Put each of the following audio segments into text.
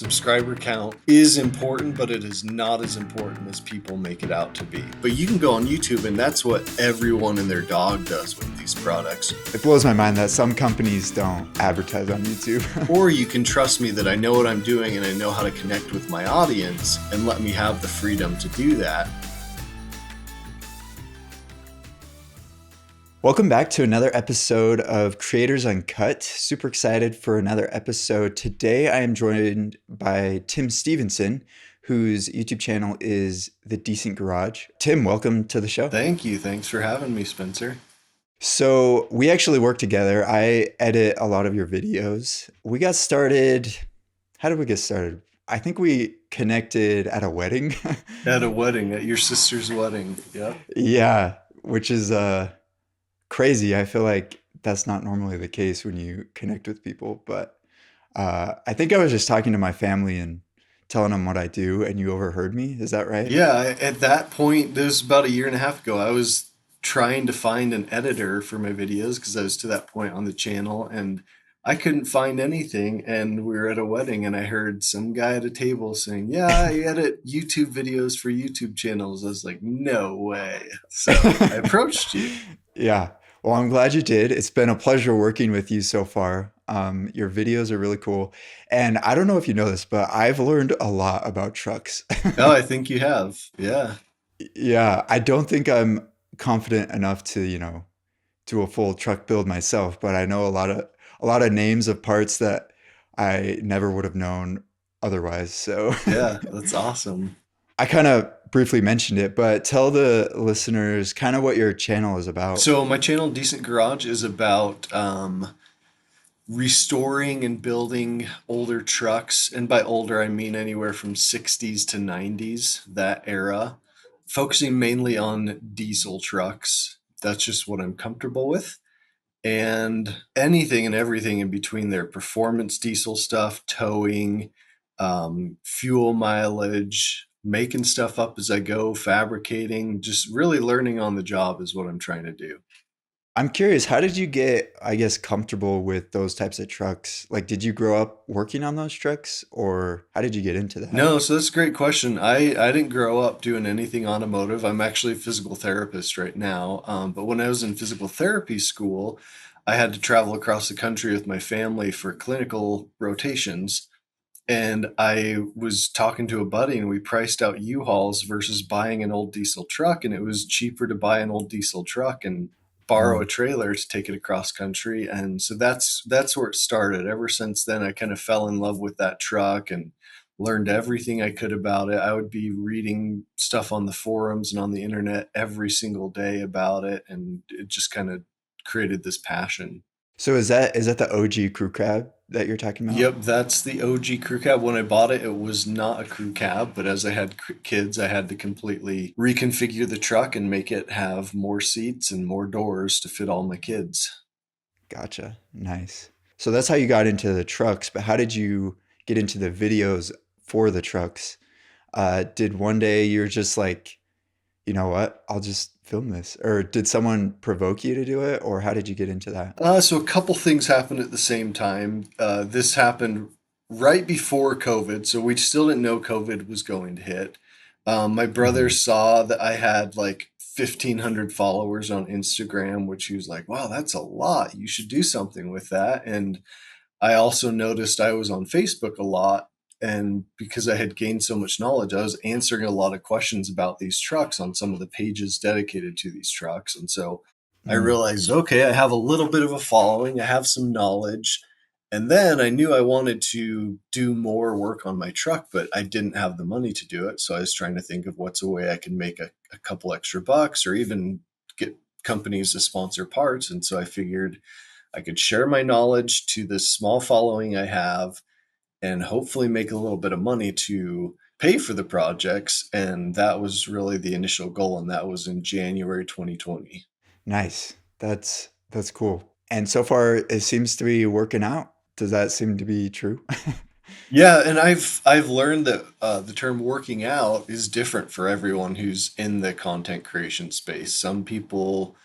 subscriber count is important, but it is not as important as people make it out to be. But you can go on YouTube, and that's what everyone and their dog does with these products. It blows my mind that some companies don't advertise on YouTube. Or you can trust me that I know what I'm doing and I know how to connect with my audience and let me have the freedom to do that. Welcome back to another episode of Creators Uncut. Super excited for another episode. Today I am joined by Tim Stevenson, whose YouTube channel is The Decent Garage. Tim, welcome to the show. Thank you. Thanks for having me, Spencer. So we actually work together. I edit a lot of your videos. We got started. How did we get started? I think we connected at a wedding. At a wedding, at your sister's wedding. Yep. Yeah, which is crazy. I feel like that's not normally the case when you connect with people, but I think I was just talking to my family and telling them what I do, and you overheard me. Is that right? Yeah, at that point, this was about a year and a half ago, I was trying to find an editor for my videos because I was to that point on the channel and I couldn't find anything. And we were at a wedding and I heard some guy at a table saying, "Yeah, I edit YouTube videos for YouTube channels." I was like, "No way." So I approached you. Yeah. Well, I'm glad you did. It's been a pleasure working with you so far. Your videos are really cool. And I don't know if you know this, but I've learned a lot about trucks. Oh, I think you have. Yeah. Yeah, I don't think I'm confident enough to, do a full truck build myself, but I know a lot of names of parts that I never would have known otherwise. So Yeah, that's awesome. I kind of briefly mentioned it, but tell the listeners kind of what your channel is about. So my channel, Decent Garage, is about restoring and building older trucks. And by older, I mean anywhere from 60s to 90s, that era, focusing mainly on diesel trucks. That's just what I'm comfortable with. And anything and everything in between there, performance diesel stuff, towing, fuel mileage, making stuff up as I go, fabricating, just really learning on the job is what I'm trying to do. I'm curious, how did you get, I guess, comfortable with those types of trucks? Like, did you grow up working on those trucks, or how did you get into that? No, so that's a great question. I didn't grow up doing anything automotive. I'm actually a physical therapist right now. But when I was in physical therapy school, I had to travel across the country with my family for clinical rotations. And I was talking to a buddy and we priced out U-Hauls versus buying an old diesel truck. And it was cheaper to buy an old diesel truck and borrow a Mm. trailer to take it across country. And so that's where it started. Ever since then, I kind of fell in love with that truck and learned everything I could about it. I would be reading stuff on the forums and on the internet every single day about it. And it just kind of created this passion. So is that the OG crew cab that you're talking about? Yep, that's the OG crew cab. When I bought it, it was not a crew cab, but as I had kids, I had to completely reconfigure the truck and make it have more seats and more doors to fit all my kids. Gotcha. Nice. So that's how you got into the trucks, but how did you get into the videos for the trucks? Did one day you're just like, you know what, I'll just film this? Or did someone provoke you to do it? Or how did you get into that? So a couple things happened at the same time. This happened right before COVID, so we still didn't know COVID was going to hit. My brother Mhm. saw that I had like 1,500 followers on Instagram, which he was like, "Wow, that's a lot. You should do something with that." And I also noticed I was on Facebook a lot. And because I had gained so much knowledge, I was answering a lot of questions about these trucks on some of the pages dedicated to these trucks. And so I Mm. realized, okay, I have a little bit of a following, I have some knowledge. And then I knew I wanted to do more work on my truck, but I didn't have the money to do it. So I was trying to think of what's a way I can make a couple extra bucks or even get companies to sponsor parts. And so I figured I could share my knowledge to this small following I have and hopefully make a little bit of money to pay for the projects. And that was really the initial goal. And that was in January 2020. Nice. That's cool. And so far it seems to be working out. Does that seem to be true? Yeah, and I've learned that the term working out is different for everyone who's in the content creation space. Some people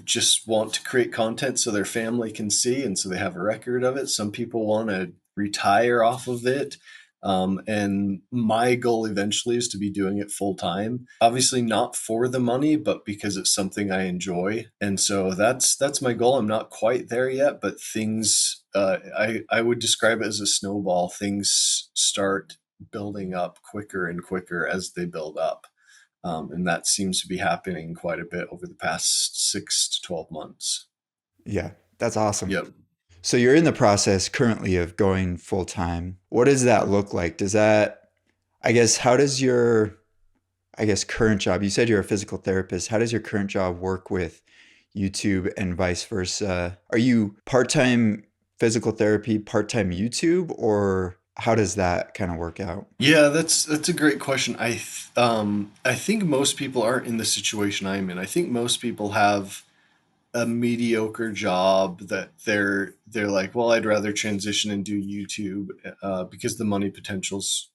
just want to create content so their family can see and so they have a record of it. Some people want to retire off of it. And my goal eventually is to be doing it full time. Obviously, not for the money, but because it's something I enjoy. And so that's my goal. I'm not quite there yet, but things I would describe it as a snowball. Things start building up quicker and quicker as they build up. And that seems to be happening quite a bit over the past 6 to 12 months. Yeah, that's awesome. Yep. So you're in the process currently of going full time. What does that look like? Does that, I guess, how does your, I guess, current job, you said you're a physical therapist. How does your current job work with YouTube and vice versa? Are you part-time physical therapy, part-time YouTube, or how does that kind of work out? Yeah, that's a great question. I think most people aren't in the situation I'm in. I think most people have a mediocre job that they're like, well, I'd rather transition and do YouTube because the money potential's,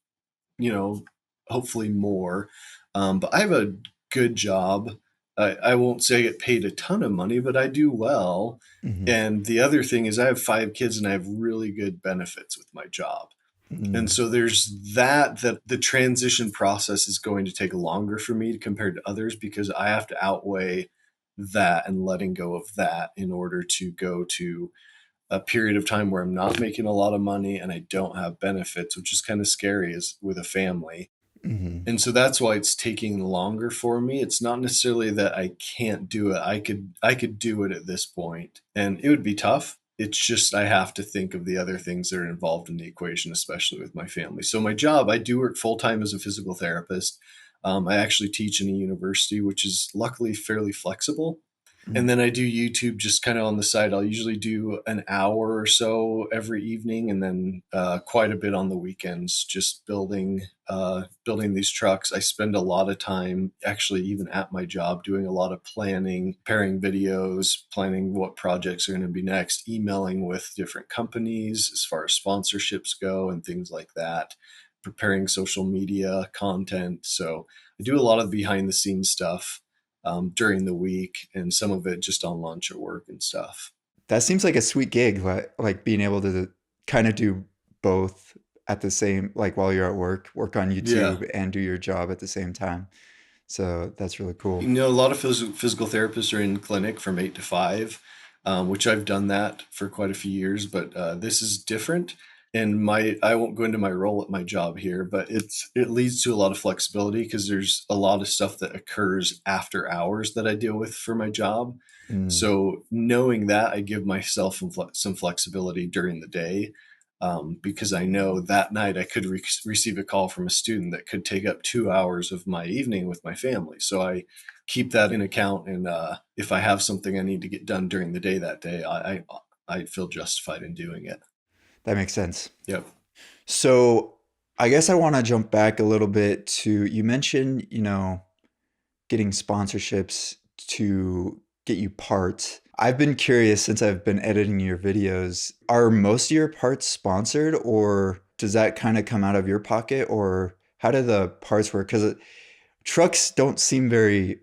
you know, hopefully more. But I have a good job. I won't say I get paid a ton of money, but I do well. Hmm. And the other thing is, I have 5 kids and I have really good benefits with my job. And Mm. so there's that the transition process is going to take longer for me compared to others because I have to outweigh that and letting go of that in order to go to a period of time where I'm not making a lot of money and I don't have benefits, which is kind of scary as with a family. Hmm. And so that's why it's taking longer for me. It's not necessarily that I can't do it. I could do it at this point and it would be tough. It's just I have to think of the other things that are involved in the equation, especially with my family. So my job, I do work full time as a physical therapist. I actually teach in a university, which is luckily fairly flexible. And then I do YouTube just kind of on the side. I'll usually do an hour or so every evening, and then quite a bit on the weekends, just building these trucks. I spend a lot of time actually even at my job doing a lot of planning, preparing videos, planning what projects are going to be next, emailing with different companies as far as sponsorships go and things like that, preparing social media content. So I do a lot of behind the scenes stuff during the week, and some of it just on lunch at work and stuff. That seems like a sweet gig, like being able to kind of do both at the same, like while you're at work, work on Yeah. YouTube and do your job at the same time. So that's really cool. A lot of physical therapists are in clinic from 8 to 5, which I've done that for quite a few years, but this is different. And I won't go into my role at my job here, but it leads to a lot of flexibility because there's a lot of stuff that occurs after hours that I deal with for my job. Mm. So knowing that, I give myself some flexibility during the day, because I know that night I could receive a call from a student that could take up 2 hours of my evening with my family. So I keep that in account, and if I have something I need to get done during the day that day, I feel justified in doing it. That makes sense. Yep. So I guess I want to jump back a little bit to, you mentioned, getting sponsorships to get you parts. I've been curious since I've been editing your videos, are most of your parts sponsored or does that kind of come out of your pocket or how do the parts work? Because trucks don't seem very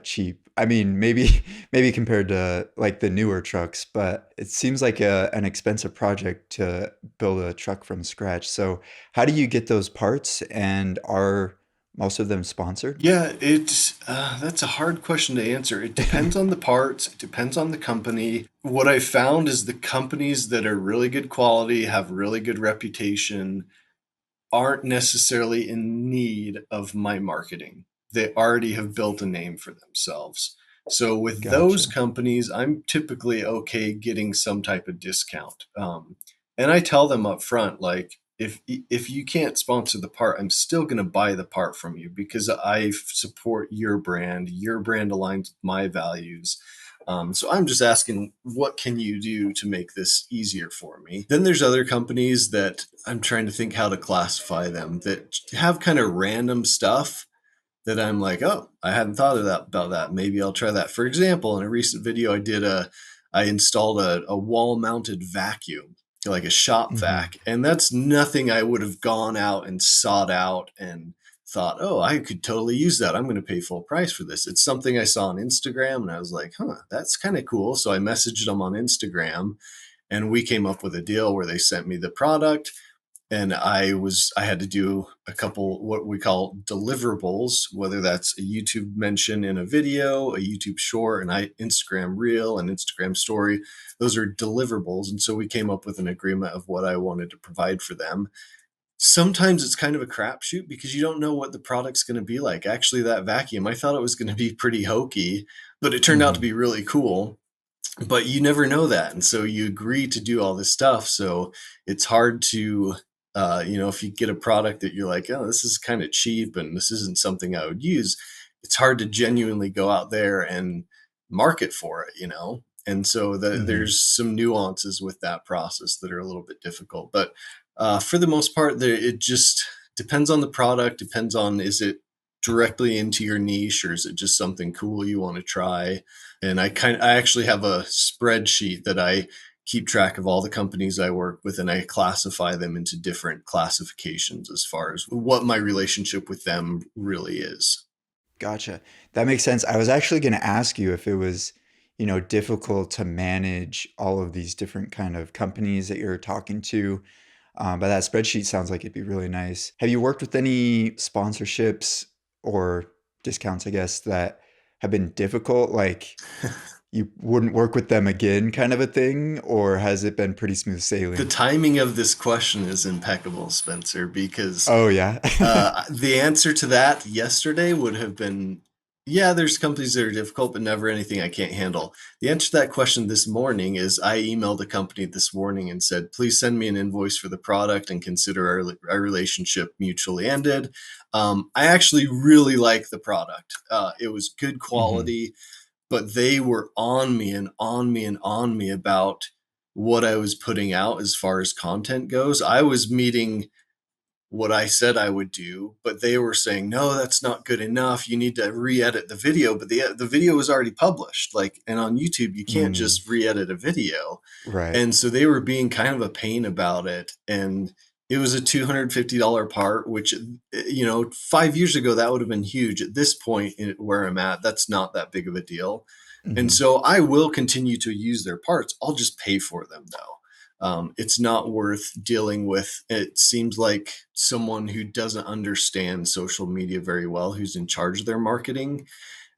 cheap. I mean, maybe maybe compared to like the newer trucks, but it seems like an expensive project to build a truck from scratch. So, how do you get those parts, and are most of them sponsored? Yeah, it's that's a hard question to answer. It depends on the parts, it depends on the company. What I found is the companies that are really good quality, have really good reputation, aren't necessarily in need of my marketing. They already have built a name for themselves. So with those Gotcha. companies, I'm typically okay getting some type of discount. And I tell them up front, like, if you can't sponsor the part, I'm still going to buy the part from you because I support your brand. Your brand aligns with my values. So I'm just asking, what can you do to make this easier for me? Then there's other companies that I'm trying to think how to classify them that have kind of random stuff that I'm like, oh, I hadn't thought of that about that. Maybe I'll try that. For example, in a recent video, I installed a wall mounted vacuum, like a shop Hmm. vac, and that's nothing I would have gone out and sought out and thought, oh, I could totally use that. I'm going to pay full price for this. It's something I saw on Instagram, and I was like, huh, that's kind of cool. So I messaged them on Instagram, And we came up with a deal where they sent me the product, and I had to do a couple what we call deliverables, whether that's a YouTube mention in a video, a YouTube short, an Instagram reel, an Instagram story. Those are deliverables. And so we came up with an agreement of what I wanted to provide for them. Sometimes it's kind of a crapshoot because you don't know what the product's going to be like. Actually, that vacuum, I thought it was going to be pretty hokey, but it turned out to Hmm. be really cool. But you never know that, and so you agree to do all this stuff. So it's hard to, if you get a product that you're like, oh, this is kind of cheap and this isn't something I would use, it's hard to genuinely go out there and market for it. And so Hmm. there's some nuances with that process that are a little bit difficult. But for the most part, it just depends on the product, depends on, is it directly into your niche, or is it just something cool you want to try? And I actually have a spreadsheet that I keep track of all the companies I work with, and I classify them into different classifications as far as what my relationship with them really is. Gotcha. That makes sense. I was actually going to ask you if it was, difficult to manage all of these different kind of companies that you're talking to. But that spreadsheet sounds like it'd be really nice. Have you worked with any sponsorships or discounts, I guess, that have been difficult? Like you wouldn't work with them again, kind of a thing? Or has it been pretty smooth The sailing? timing of this question is impeccable, Spencer, because Oh, yeah. the answer to that yesterday would have been, yeah, there's companies that are difficult, but never anything I can't handle. The answer to that question this morning is I emailed a company this morning and said, please send me an invoice for the product and consider our relationship mutually ended. I actually really like the product. It was good Hmm. quality, but they were on me and on me and on me about what I was putting out as far as content goes. I was meeting what I said I would do, but they were saying, no, that's not good enough. You need to re-edit the video, but the video was already published. Like, and on YouTube, you can't Mm, just re-edit a video. right. And so they were being kind of a pain about it. And it was a $250 part, which, 5 years ago, that would have been huge. At this point, where I'm at, that's not that big of a deal. And Hmm. so I will continue to use their parts. I'll just pay for them though. It's not worth dealing with. It seems like someone who doesn't understand social media very well, who's in charge of their marketing.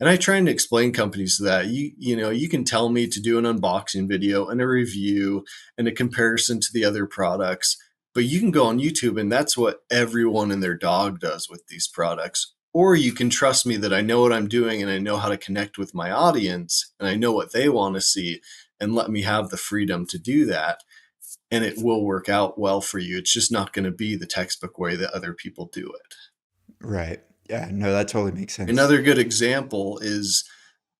And I try to explain companies that you can tell me to do an unboxing video and a review and a comparison to the other products, but you can go on YouTube and that's what everyone and their dog does with these products. Or you can trust me that I know what I'm doing and I know how to connect with my audience and I know what they want to see, and let me have the freedom to do that, and it will work out well for you. It's just not going to be the textbook way that other people do it. Right. Yeah, no, that totally makes sense. Another good example is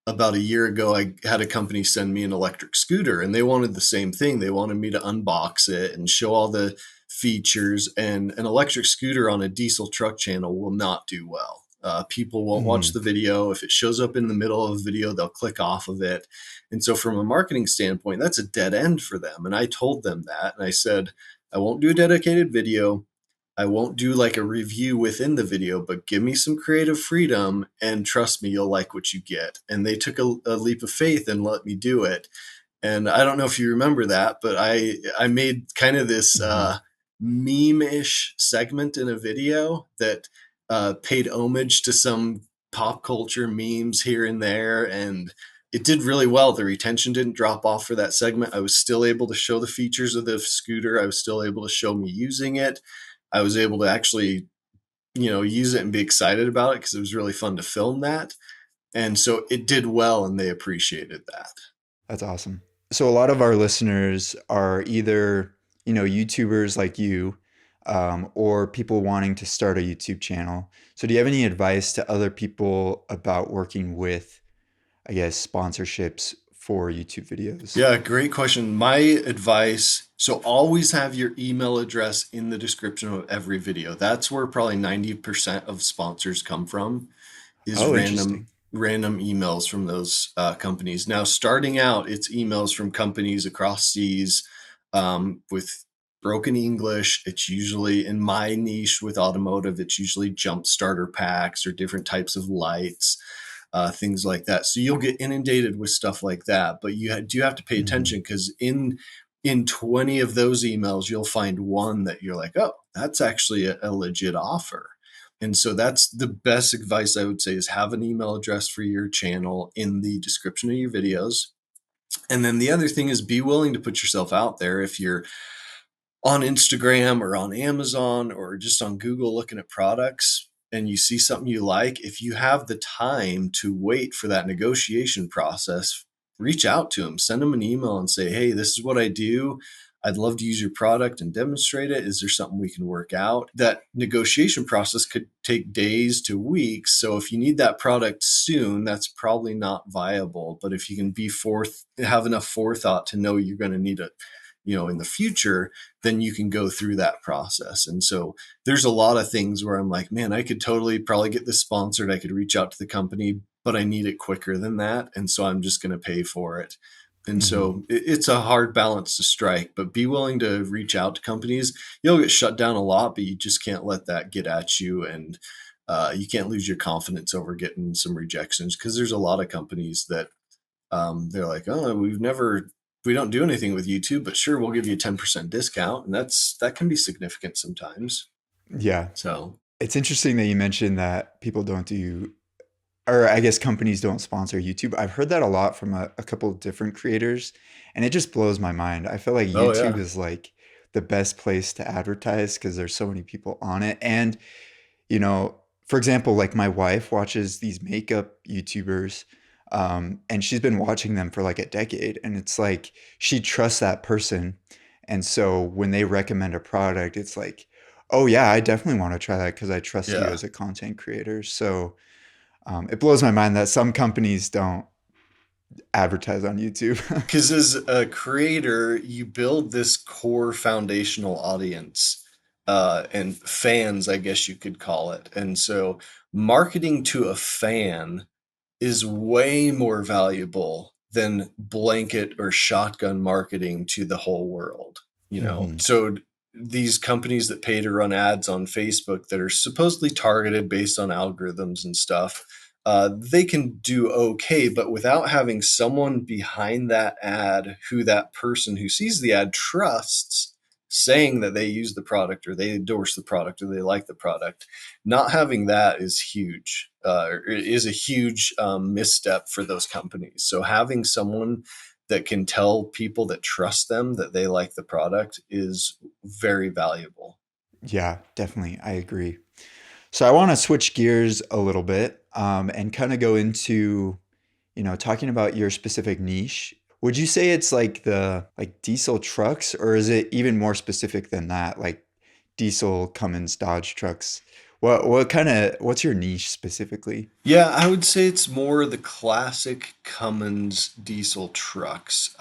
about a year ago, I had a company send me an electric scooter and they wanted the same thing. They wanted me to unbox it and show all the features. And an electric scooter on a diesel truck channel will not do well. People won't watch Hmm. the video. If it shows up in the middle of a video, they'll click off of it. And so, from a marketing standpoint, that's a dead end for them. And I told them that. And I said, I won't do a dedicated video. I won't do like a review within the video, but give me some creative freedom and trust me, you'll like what you get. And they took a leap of faith and let me do it. And I don't know if you remember that, but I made kind of this Hmm. meme-ish segment in a video that paid homage to some pop culture memes here and there, and it did really well. The retention didn't drop off for that segment. I was still able to show the features of the scooter. I was still able to show me using it. I was able to actually, use it and be excited about it because it was really fun to film that. And so it did well and they appreciated that. That's awesome. So a lot of our listeners are either, YouTubers like you, or people wanting to start a YouTube channel. So do you have any advice to other people about working with, I guess, sponsorships for YouTube videos? Yeah, great question. My advice, so always have your email address in the description of every video. That's where probably 90% of sponsors come from, is Oh, interesting. random emails from those companies. Now, starting out, it's emails from companies across seas with broken English. It's usually in my niche with automotive. It's usually jump starter packs or different types of lights, things like that. So you'll get inundated with stuff like that, but do have to pay Hmm. attention because in in 20 of those emails, you'll find one that you're like, oh, that's actually a legit offer. And so that's the best advice I would say, is have an email address for your channel in the description of your videos. And then the other thing is, be willing to put yourself out there. If you're on Instagram or on Amazon or just on Google looking at products and you see something you like, if you have the time to wait for that negotiation process, reach out to them, send them an email and say, hey, this is what I do. I'd love to use your product and demonstrate it. Is there something we can work out? That negotiation process could take days to weeks. So if you need that product soon, that's probably not viable. But if you can have enough forethought to know you're going to need it, in the future, then you can go through that process. And so there's a lot of things where I'm like, man, I could totally probably get this sponsored. I could reach out to the company, but I need it quicker than that. And so I'm just going to pay for it. And Hmm. so it's a hard balance to strike, but be willing to reach out to companies. You'll get shut down a lot, but you just can't let that get at you. And you can't lose your confidence over getting some rejections, because there's a lot of companies that they're like, oh, we don't do anything with YouTube, but sure, we'll give you a 10% discount. And that can be significant sometimes. Yeah. So, It's interesting that you mentioned that people don't do, or I guess companies don't sponsor YouTube. I've heard that a lot from a couple of different creators, and it just blows my mind. I feel like oh, YouTube yeah. is like the best place to advertise because there's so many people on it. And, you know, for example, like my wife watches these makeup YouTubers, and she's been watching them for like a decade. And it's like she trusts that person. And so when they recommend a product, it's like, oh, yeah, I definitely want to try that because I trust you Yeah. as a content creator. So, it blows my mind that some companies don't advertise on YouTube. Because as a creator, you build this core foundational audience, and fans, I guess you could call it. And so marketing to a fan is way more valuable than blanket or shotgun marketing to the whole world. Hmm. So these companies that pay to run ads on Facebook that are supposedly targeted based on algorithms and stuff, they can do okay, but without having someone behind that ad who that person who sees the ad trusts, saying that they use the product or they endorse the product or they like the product, not having that is huge, is a huge misstep for those companies. So having someone that can tell people that trust them that they like the product is very valuable. Yeah, definitely. I agree. So I want to switch gears a little bit, and kind of go into, talking about your specific niche. Would you say it's like the like diesel trucks, or is it even more specific than that, like diesel Cummins Dodge trucks? What's your niche specifically? Yeah, I would say it's more the classic Cummins diesel trucks.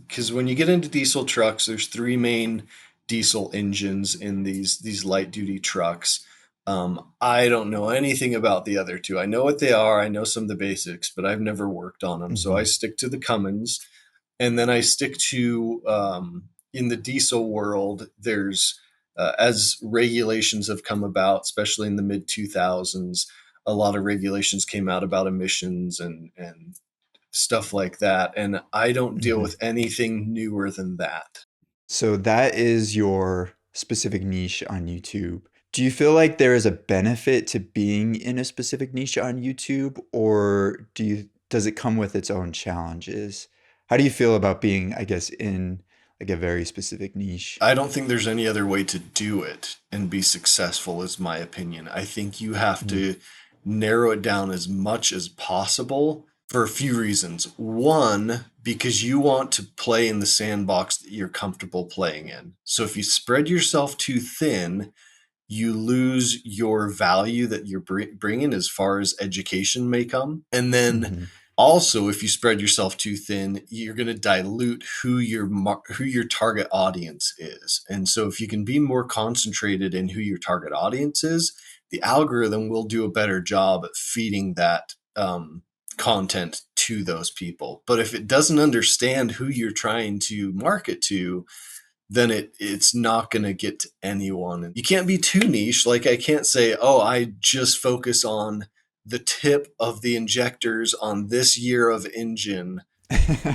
Because when you get into diesel trucks, there's three main diesel engines in these light duty trucks. I don't know anything about the other two. I know what they are. I know some of the basics, but I've never worked on them. So I Hmm. stick to the Cummins, and then I stick to, in the diesel world. There's as regulations have come about, especially in the mid 2000s, a lot of regulations came out about emissions and stuff like that. And I don't deal Hmm. with anything newer than that. So that is your specific niche on YouTube. Do you feel like there is a benefit to being in a specific niche on YouTube, or does it come with its own challenges? How do you feel about being, I guess, in like a very specific niche? I don't think there's any other way to do it and be successful, is my opinion. I think you have Mm. to narrow it down as much as possible for a few reasons. One, because you want to play in the sandbox that you're comfortable playing in. So if you spread yourself too thin, you lose your value that you're bringing as far as education may come. And then Hmm. also, if you spread yourself too thin, you're going to dilute who your target audience is. And so if you can be more concentrated in who your target audience is, the algorithm will do a better job at feeding that content to those people. But if it doesn't understand who you're trying to market to, then it's not going to get to anyone. You can't be too niche. Like, I can't say, oh, I just focus on the tip of the injectors on this year of engine.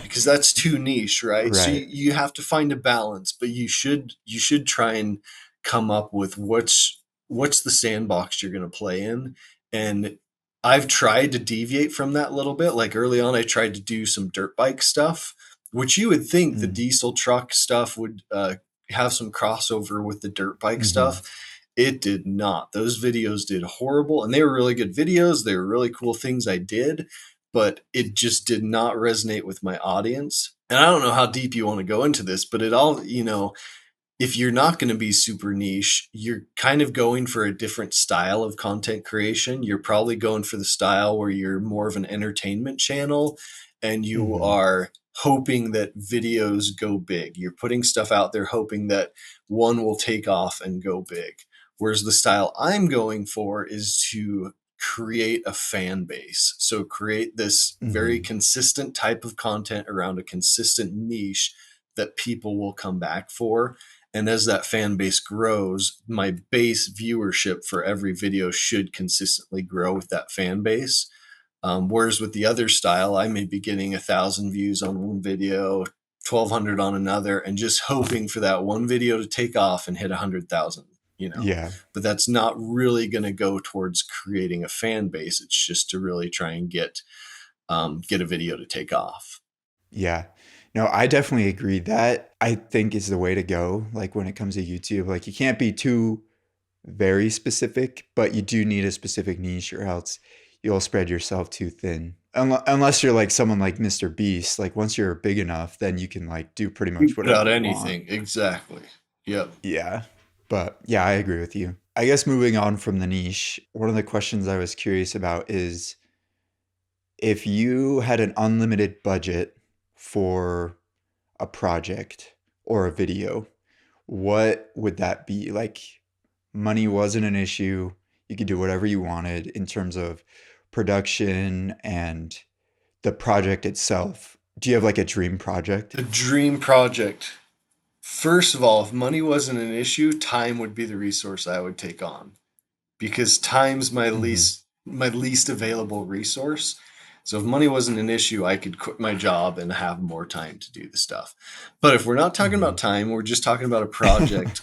because that's too niche, right? So Right. you have to find a balance, but you should try and come up with what's the sandbox you're going to play in. And I've tried to deviate from that a little bit. Like early on, I tried to do some dirt bike stuff, which you would think the Mm. diesel truck stuff would have some crossover with the dirt bike Hmm. stuff. It did not. Those videos did horrible, and they were really good videos. They were really cool things I did, but it just did not resonate with my audience. And I don't know how deep you want to go into this, but it all, if you're not going to be super niche, you're kind of going for a different style of content creation. You're probably going for the style where you're more of an entertainment channel and you Hmm. are hoping that videos go big. You're putting stuff out there hoping that one will take off and go big. Whereas the style I'm going for is to create a fan base. So create this very Hmm. consistent type of content around a consistent niche that people will come back for. And as that fan base grows, my base viewership for every video should consistently grow with that fan base. Whereas with the other style, I may be getting 1,000 views on one video, 1,200 on another, and just hoping for that one video to take off and hit 100,000. Yeah. But that's not really going to go towards creating a fan base. It's just to really try and get a video to take off. Yeah. No, I definitely agree. That I think is the way to go. Like when it comes to YouTube, like you can't be too very specific, but you do need a specific niche or else you'll spread yourself too thin. Unless you're like someone like Mr. Beast, like once you're big enough, then you can like do pretty much Put whatever out you want. anything. Exactly. Yep. Yeah. But yeah, I agree with you. I guess moving on from the niche, one of the questions I was curious about is if you had an unlimited budget for a project or a video, what would that be? Like, money wasn't an issue. You could do whatever you wanted in terms of production and the project itself. Do you have like a dream project? A dream project. First of all, if money wasn't an issue, time would be the resource I would take on because time's Hmm. my least available resource. So if money wasn't an issue, I could quit my job and have more time to do the stuff. But if we're not talking about Hmm. time, we're just talking about a project.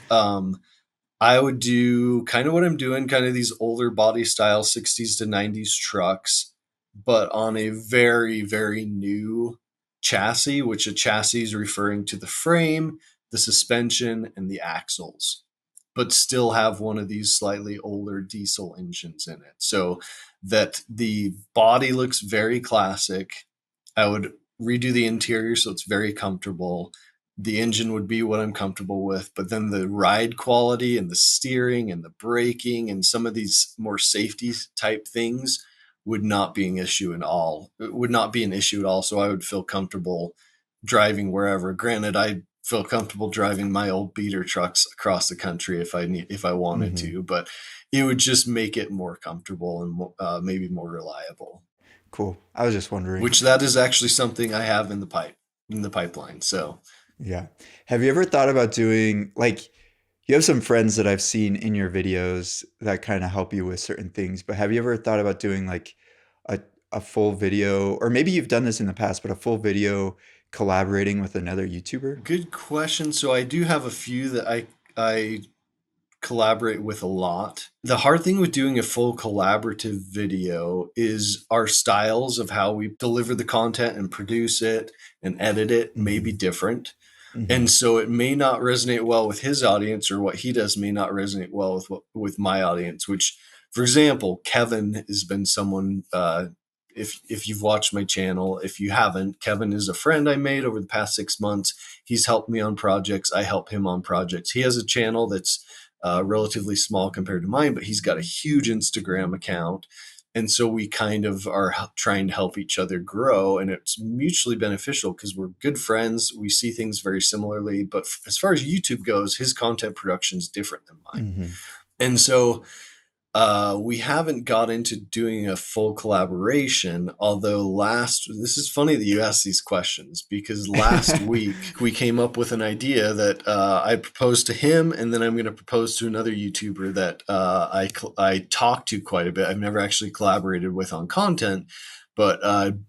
I would do kind of what I'm doing, kind of these older body style 60s to 90s trucks, but on a very, very new chassis, which a chassis is referring to the frame, the suspension, and the axles, but still have one of these slightly older diesel engines in it. So that the body looks very classic. I would redo the interior so it's very comfortable. The engine would be what I'm comfortable with, but then the ride quality and the steering and the braking and some of these more safety type things would not be an issue at all. It would not be an issue at all. So I would feel comfortable driving wherever. Granted, I feel comfortable driving my old beater trucks across the country if I wanted Hmm. to, but it would just make it more comfortable and maybe more reliable. Cool. I was just wondering. Which that is actually something I have in the pipeline. So Yeah. Have you ever thought about doing like you have some friends that I've seen in your videos that kind of help you with certain things, but have you ever thought about doing like a a full video or maybe you've done this in the past, but a full video collaborating with another YouTuber? good question. So I do have a few that I collaborate with a lot. The hard thing with doing a full collaborative video is our styles of how we deliver the content and produce it and edit it may be Hmm. different. Hmm. And so it may not resonate well with his audience, or what he does may not resonate well with my audience. Which, for example, Kevin has been someone. If you've watched my channel, if you haven't, Kevin is a friend I made over the past 6 months. He's helped me on projects. I help him on projects. He has a channel that's relatively small compared to mine, but he's got a huge Instagram account, and so we kind of are trying to help each other grow, and it's mutually beneficial because we're good friends. We see things very similarly, but as far as YouTube goes, his content production is different than mine. Hmm. And so we haven't got into doing a full collaboration, although this is funny that you ask these questions because last week we came up with an idea that I proposed to him, and then I'm going to propose to another YouTuber that I talk to quite a bit. I've never actually collaborated with on content, but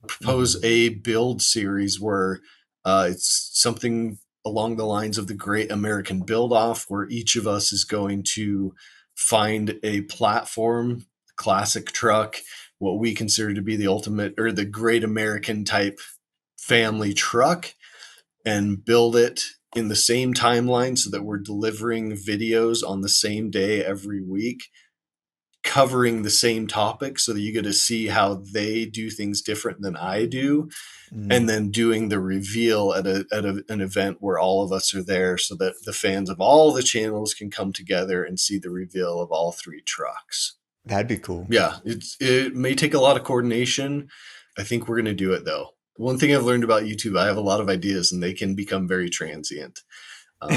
propose a build series where it's something along the lines of the Great American Build Off, where each of us is going to find a platform, classic truck, what we consider to be the ultimate or the Great American type family truck, and build it in the same timeline so that we're delivering videos on the same day every week, covering the same topic so that you get to see how they do things different than I do, and Mm. then doing the reveal an event where all of us are there so that the fans of all the channels can come together and see the reveal of all three trucks. That'd be cool. Yeah, it may take a lot of coordination. I think we're going to do it though. One thing I've learned about YouTube, I have a lot of ideas and they can become very transient. Um,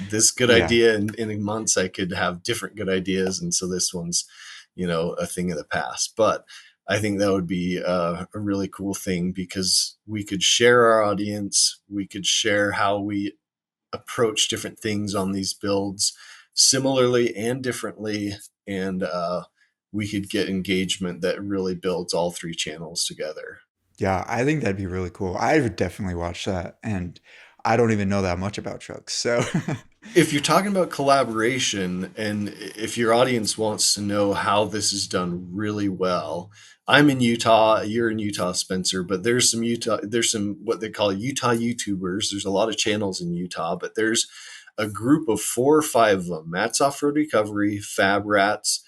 this good Yeah. idea in months, I could have different good ideas. And so this one's, a thing of the past. But I think that would be a really cool thing because we could share our audience. We could share how we approach different things on these builds similarly and differently. And we could get engagement that really builds all three channels together. Yeah, I think that'd be really cool. I would definitely watch that. And I don't even know that much about trucks. So, If you're talking about collaboration and if your audience wants to know how this is done really well, I'm in Utah, you're in Utah, Spencer, but there's some what they call Utah YouTubers. There's a lot of channels in Utah, but there's a group of 4 or 5 of them: Matt's Off-Road Recovery, Fab Rats,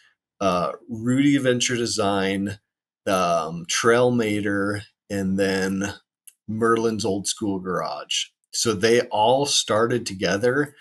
Rudy Adventure Design, Trailmater, and then Merlin's Old School Garage. So they all started together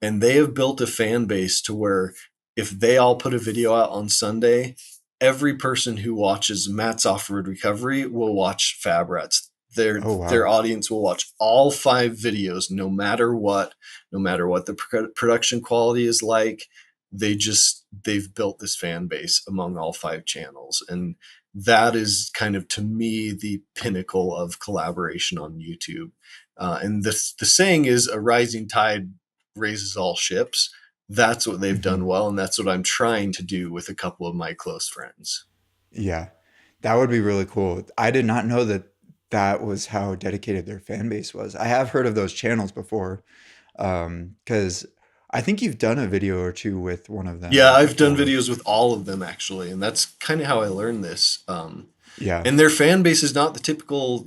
and they have built a fan base to where if they all put a video out on Sunday, every person who watches Matt's Off-Road Recovery will watch Fab Rats. oh, Their wow. audience will watch all 5 videos, no matter what the production quality is like. They've built this fan base among all 5 channels, and that is kind of to me the pinnacle of collaboration on YouTube. And the saying is, a rising tide raises all ships. That's what they've done Hmm. well, and that's what I'm trying to do with a couple of my close friends. Yeah, that would be really cool. I did not know that that was how dedicated their fan base was. I have heard of those channels before, because I think you've done a video or two with one of Yeah, them I've done before. videos with all of them actually, and that's kind of how I learned this. Yeah, And their fan base is not the typical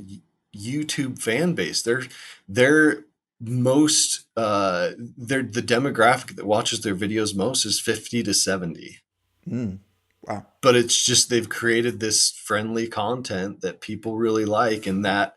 YouTube fan base. They're most they're the demographic that watches their videos most is 50 to 70. mm, wow. But it's just they've created this friendly content that people really like, and that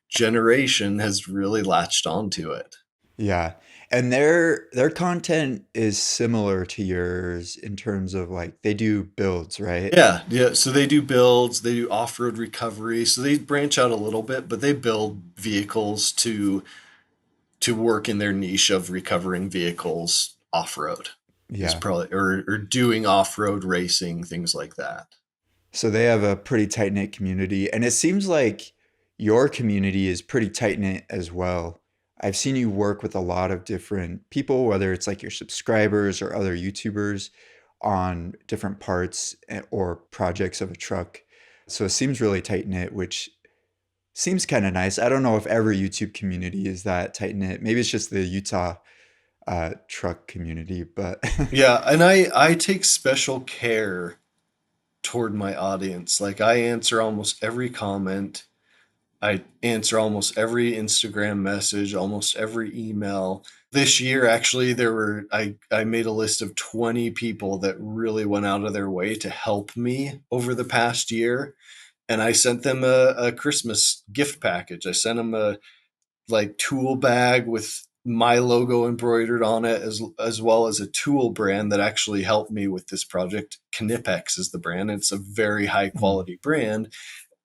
generation has really latched onto it. Yeah. And their content is similar to yours in terms of like they do builds, right? Yeah, yeah. So they do builds, they do off-road recovery. So they branch out a little bit, but they build vehicles to work in their niche of recovering vehicles off-road is Yeah. probably or doing off-road racing, things like that. So they have a pretty tight-knit community, and it seems like your community is pretty tight-knit as well. I've seen you work with a lot of different people, whether it's like your subscribers or other YouTubers on different parts or projects of a truck. So it seems really tight-knit, which seems kind of nice. I don't know if every YouTube community is that tight-knit. Maybe it's just the Utah truck community, but Yeah, and I take special care toward my audience. Like I answer almost every comment. I answer almost every Instagram message, almost every email. This year, actually, I made a list of 20 people that really went out of their way to help me over the past year, and I sent them a Christmas gift package. I sent them a like tool bag with my logo embroidered on it, as well as a tool brand that actually helped me with this project. Knipex is the brand. It's a very high Mm, quality brand.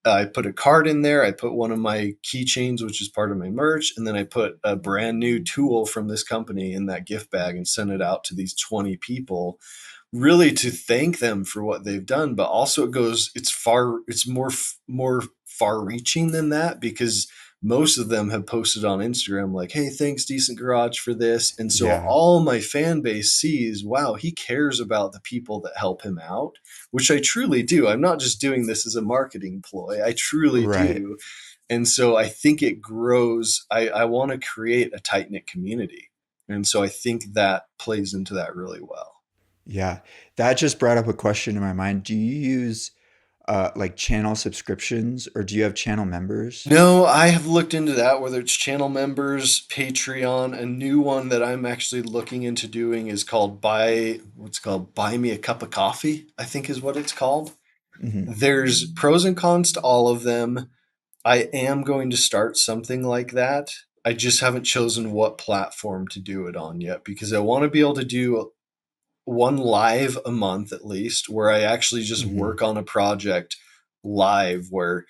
I put a card in there. I put one of my keychains, which is part of my merch, and then I put a brand new tool from this company in that gift bag and sent it out to these 20 people, really to thank them for what they've done. But also, it's more far reaching than that because most of them have posted on Instagram like, hey, thanks Decent Garage for this. And so Yeah. all my fan base sees, wow, he cares about the people that help him out, which I truly do. I'm not just doing this as a marketing ploy. I truly Right. do. And so I think it grows. I want to create a tight knit community. And so I think that plays into that really well. Yeah. That just brought up a question in my mind. Do you use like channel subscriptions or do you have channel members? No, I have looked into that, whether it's channel members, Patreon. A new one that I'm actually looking into doing is called Buy Me a Cup of Coffee, I think is what it's called. Hmm. There's pros and cons to all of them. I am going to start something like that. I just haven't chosen what platform to do it on yet because I want to be able to do one live a month at least where I actually just Hmm. work on a project live where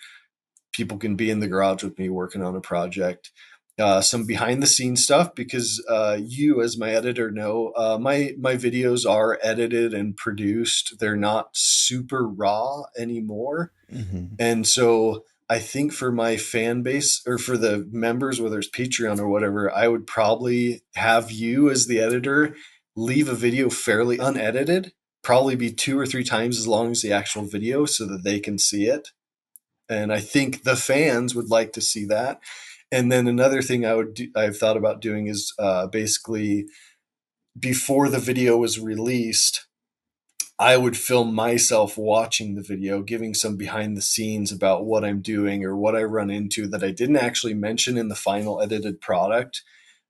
people can be in the garage with me working on a project. Some behind the scenes stuff because you, as my editor, know my videos are edited and produced. They're not super raw anymore, Hmm. and so I think for my fan base or for the members, whether it's Patreon or whatever, I would probably have you as the editor leave a video fairly unedited, probably be 2 or 3 times as long as the actual video so that they can see it. And I think the fans would like to see that. And then another thing I've thought about doing is basically before the video was released, I would film myself watching the video, giving some behind the scenes about what I'm doing or what I run into that I didn't actually mention in the final edited product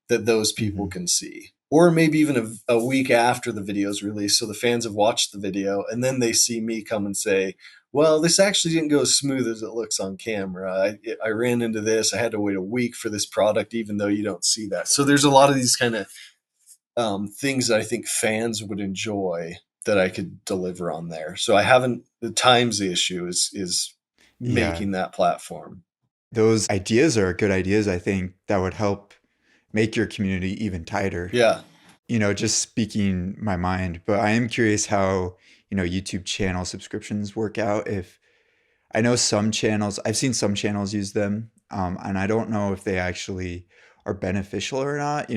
that those people Hmm. can see. Or maybe even a week after the video is released. So the fans have watched the video and then they see me come and say, well, this actually didn't go as smooth as it looks on camera. I ran into this. I had to wait a week for this product, even though you don't see that. So there's a lot of these kind of things that I think fans would enjoy that I could deliver on there. So I haven't. The time's the issue is Yeah. making that platform. Those ideas are good ideas, I think, that would help make your community even tighter. Yeah. Just speaking my mind, but I am curious how, YouTube channel subscriptions work out. If I know some channels, I've seen some channels use them, and I don't know if they actually are beneficial or not.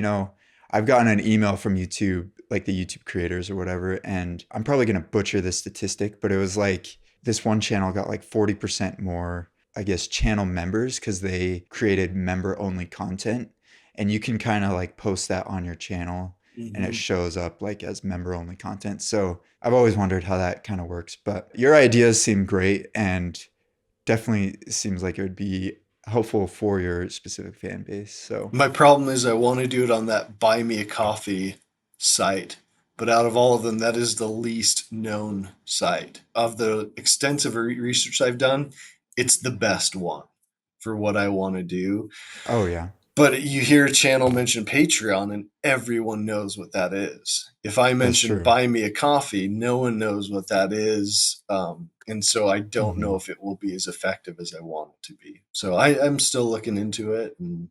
I've gotten an email from YouTube, like the YouTube creators or whatever, and I'm probably going to butcher this statistic, but it was like this one channel got like 40% more, I guess, channel members because they created member only content. And you can kind of like post that on your channel and it Mm-hmm. shows up like as member only content. So I've always wondered how that kind of works, but your ideas seem great and definitely seems like it would be helpful for your specific fan base. So, My problem is I want to do it on that Buy Me a Coffee site, but out of all of them, that is the least known site. Of the extensive research I've done, it's the best one for what I want to do. oh yeah, But you hear a channel mention Patreon, and everyone knows what that is. If I that's mention true. Buy Me a Coffee, no one knows what that is. And so I don't know Hmm. if it will be as effective as I want it to be. So I'm still looking into it, and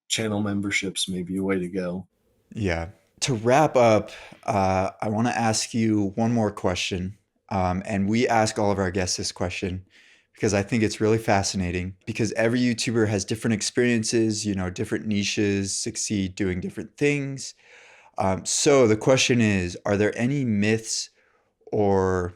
channel memberships may be a way to go. Yeah. To wrap up, I want to ask you one more question. And we ask all of our guests this question because I think it's really fascinating because every YouTuber has different experiences, different niches, succeed doing different things. So the question is, are there any myths or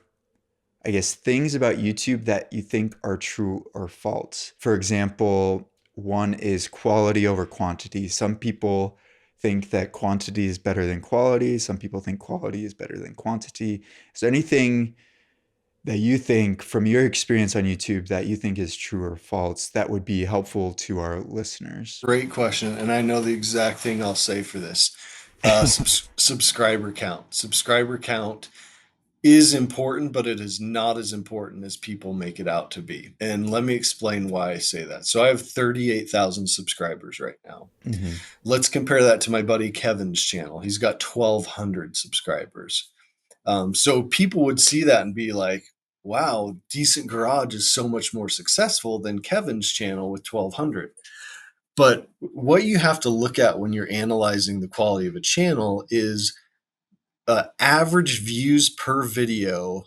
I guess, things about YouTube that you think are true or false? For example, one is quality over quantity. Some people think that quantity is better than quality. Some people think quality is better than quantity. Is there anything that you think from your experience on YouTube that you think is true or false that would be helpful to our listeners? Great question. And I know the exact thing I'll say for this. Subscriber count. Subscriber count is important, but it is not as important as people make it out to be. And let me explain why I say that. So I have 38,000 subscribers right now. Hmm. Let's compare that to my buddy Kevin's channel. He's got 1,200 subscribers. So people would see that and be like, wow, Decent Garage is so much more successful than Kevin's channel with 1,200. But what you have to look at when you're analyzing the quality of a channel is average views per video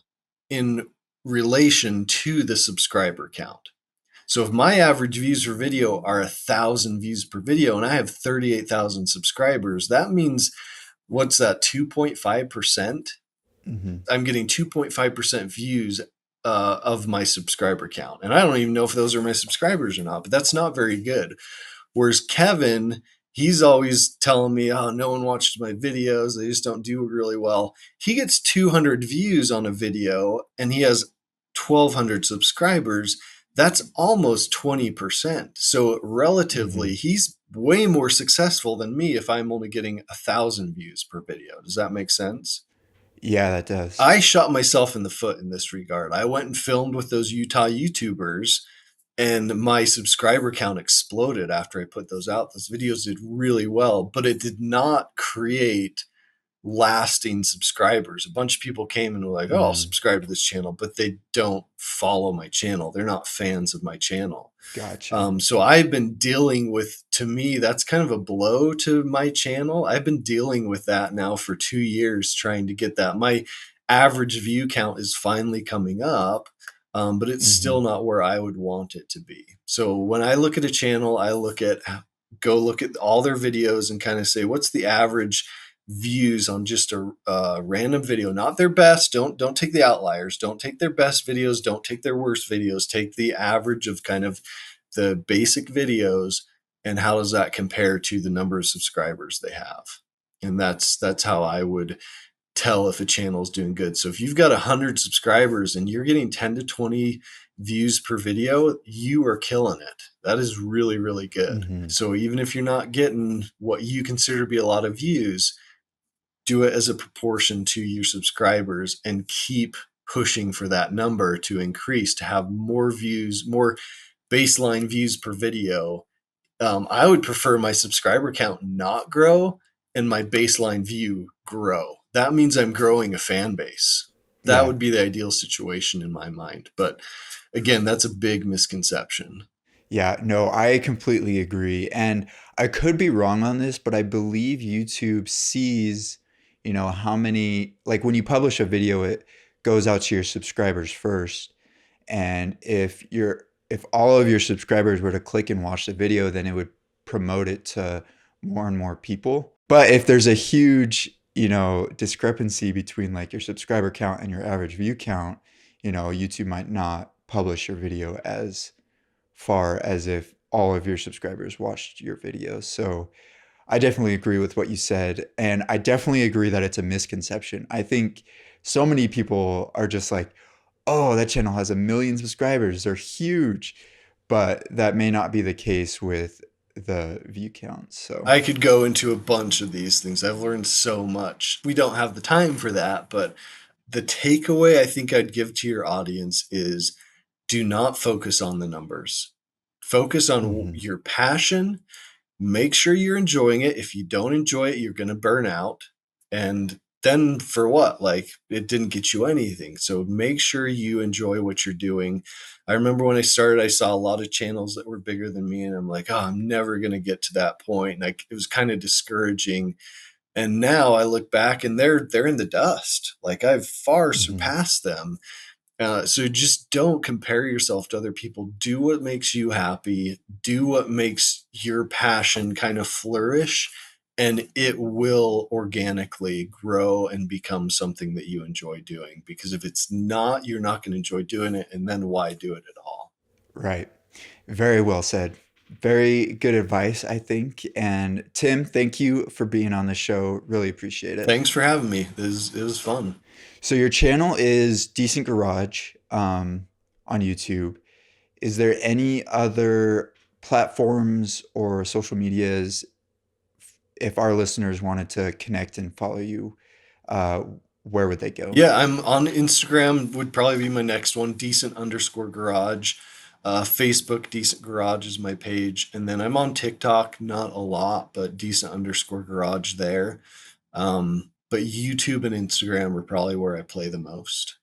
in relation to the subscriber count. So if my average views per video are 1,000 views per video and I have 38,000 subscribers, that means what's that, 2.5%? Hmm. I'm getting 2.5% views of my subscriber count. And I don't even know if those are my subscribers or not, but that's not very good. Whereas Kevin, he's always telling me, oh, no one watched my videos. They just don't do really well. He gets 200 views on a video and he has 1,200 subscribers. That's almost 20%. So Hmm. relatively, he's way more successful than me if I'm only getting 1,000 views per video. Does that make sense? Yeah, that does. I shot myself in the foot in this regard. I went and filmed with those Utah YouTubers and my subscriber count exploded after I put those out. Those videos did really well, but it did not create lasting subscribers. A bunch of people came and were like, oh, I'll Mm, subscribe to this channel, but they don't follow my channel. They're not fans of my channel. gotcha. So I've been dealing with, to me, that's kind of a blow to my channel. I've been dealing with that now for 2 years, trying to get that. My average view count is finally coming up, but it's Hmm. still not where I would want it to be. So when I look at a channel, go look at all their videos and kind of say, what's the average views on just a random video, not their best. Don't take the outliers. Don't take their best videos. Don't take their worst videos. Take the average of kind of the basic videos, and how does that compare to the number of subscribers they have. And that's how I would tell if a channel is doing good. So if you've got 100 subscribers and you're getting 10 to 20 views per video, you are killing it. That is really, really good. Hmm. So even if you're not getting what you consider to be a lot of views, do it as a proportion to your subscribers and keep pushing for that number to increase, to have more views, more baseline views per video. I would prefer my subscriber count not grow and my baseline view grow. That means I'm growing a fan base. That Yeah. would be the ideal situation in my mind. But again, that's a big misconception. Yeah, no, I completely agree. And I could be wrong on this, but I believe YouTube sees, how many, like when you publish a video, it goes out to your subscribers first. And if all of your subscribers were to click and watch the video, then it would promote it to more and more people. But if there's a huge, discrepancy between like your subscriber count and your average view count, YouTube might not publish your video as far as if all of your subscribers watched your videos. So I definitely agree with what you said. And I definitely agree that it's a misconception. I think so many people are just like, oh, that channel has 1 million subscribers. They're huge. But that may not be the case with the view count. So, I could go into a bunch of these things. I've learned so much. We don't have the time for that, but the takeaway I think I'd give to your audience is do not focus on the numbers. Focus on mhm, your passion. Make sure you're enjoying it. If you don't enjoy it, you're going to burn out. And then for what? Like it didn't get you anything. So make sure you enjoy what you're doing. I remember when I started, I saw a lot of channels that were bigger than me, and I'm like, oh, I'm never going to get to that point. Like it was kind of discouraging. And now I look back and they're in the dust. Like I've far mhm, surpassed them. So just don't compare yourself to other people. Do what makes you happy. Do what makes your passion kind of flourish, and it will organically grow and become something that you enjoy doing. Because if it's not, you're not going to enjoy doing it. And then why do it at all? right. Very well said. Very good advice, I think. And Tim, thank you for being on the show. Really appreciate it. Thanks for having me. It was fun. So your channel is Decent Garage on YouTube. Is there any other platforms or social medias if our listeners wanted to connect and follow you? Uh, where would they go? Yeah, I'm on Instagram, would probably be my next one, decent underscore garage. Facebook, decent garage is my page. And then I'm on TikTok, not a lot, but decent underscore garage there. But YouTube and Instagram are probably where I play the most.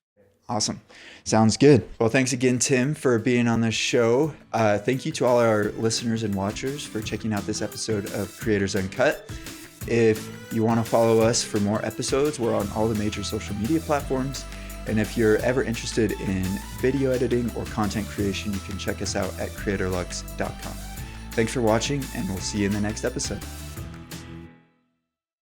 Awesome. Sounds good. Well, thanks again, Tim, for being on this show. Thank you to all our listeners and watchers for checking out this episode of Creators Uncut. If you want to follow us for more episodes, we're on all the major social media platforms. And if you're ever interested in video editing or content creation, you can check us out at creatorluxe.com. Thanks for watching, and we'll see you in the next episode.